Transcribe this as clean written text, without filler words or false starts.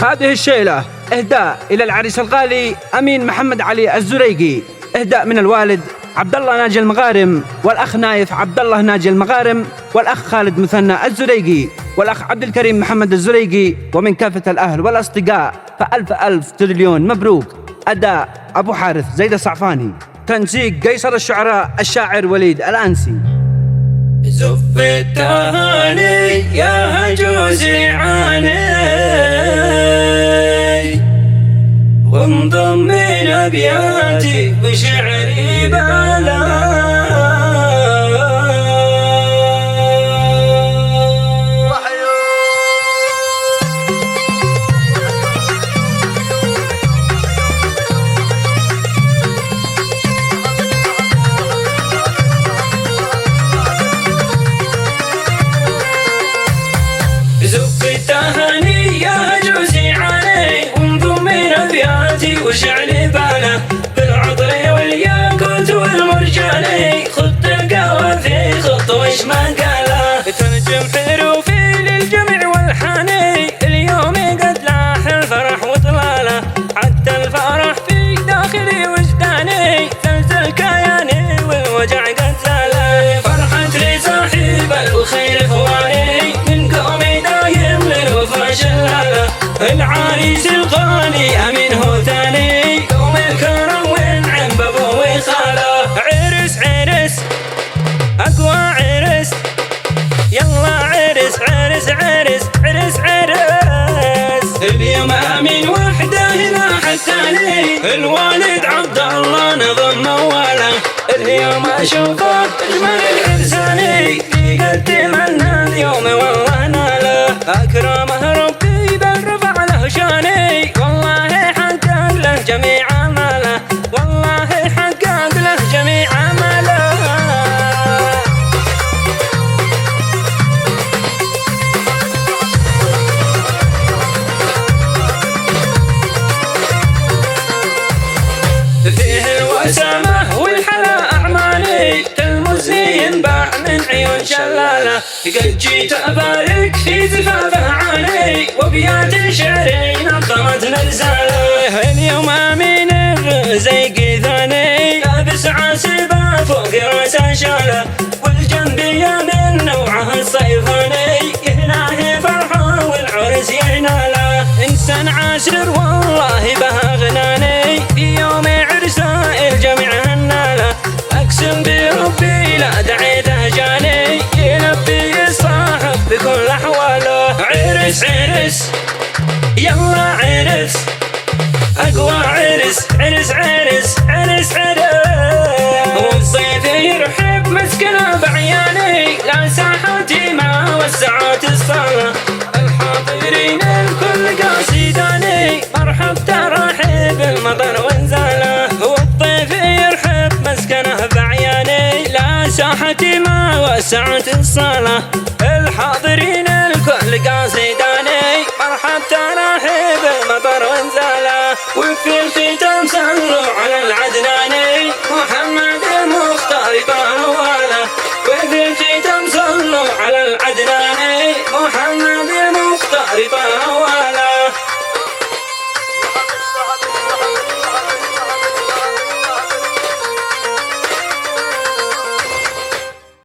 هذه الشيلة إهداء إلى العريس الغالي أمين محمد علي الزريقي، إهداء من الوالد عبد الله ناجي المغارم، والأخ نايف عبد الله ناجي المغارم، والأخ خالد مثنى الزريقي، والأخ عبد الكريم محمد الزريقي، ومن كافة الأهل والأصدقاء، فألف ألف تريليون مبروك. أداء أبو حارث زيد الصعفاني، تنسيق قيصر الشعراء الشاعر وليد الأنسي. زف التهاني يا هجوزي عاني، وانضم من أبياتي وشعري بالا. زف التهاني يا هجوزي عاني، وانضم من أبياتي وشعري بالا. بالعطر والياقوت والمرجاني، خط القهوة في خط وش ما قاله. تنجم حروفي للجمع والحاني، اليوم قد لاح الفرح وطلاله. حتى الفرح في داخلي وجداني، زلزل كياني والوجع قد زاله. فرحة لي صاحب الخير اخواني، من قومي دايم للوفا شلاله. العريس الغالي امين هو ثاني، قوم الكرم والنعم بابو وخاله. عرس عرس اقوى عرس، يلا عرس عرس عرس عرس عرس. اليوم امين وحده هنا حتاني، الوالد عبد الله نظم موله. اليوم اشوفه اجمل العرساني، يقدم لنا اليوم والله ناله. اكرمه ربي بل رفع له شاني، والله حقق له جميع اماله، والله حقق له جميع اماله. فيه الوسامة والحلا أعمالي، تلمسني ينباع من عيون شلالة. قد جيت أبارك في زفافه عاني، وبيات شعري نظمت مرزالة. اليوم أمين الرزيقي ثاني، لابس عاسبة فوق راسه شالة. والجنبية من نوعه الصيفاني، يهناه فرحه والعرس يناله. إنسان عاشر والله به غناني، في يوم عرسه الجميع هناله. أقسم بربي لا دعيته جاني، يلبي الصاحب بكل أحواله. عرس عرس يلا عرس، أقوى عرس عرس عرس عرس عرس. والصيف يرحب مسكنه بعياني، لا ساحتي ما وسعت الصالة. الحاضرين الكل قاصداني، مرحب ترحب المطر وانزاله. والضيف يرحب مسكنه بعياني، لا ساحتي ما وسعت الصالة.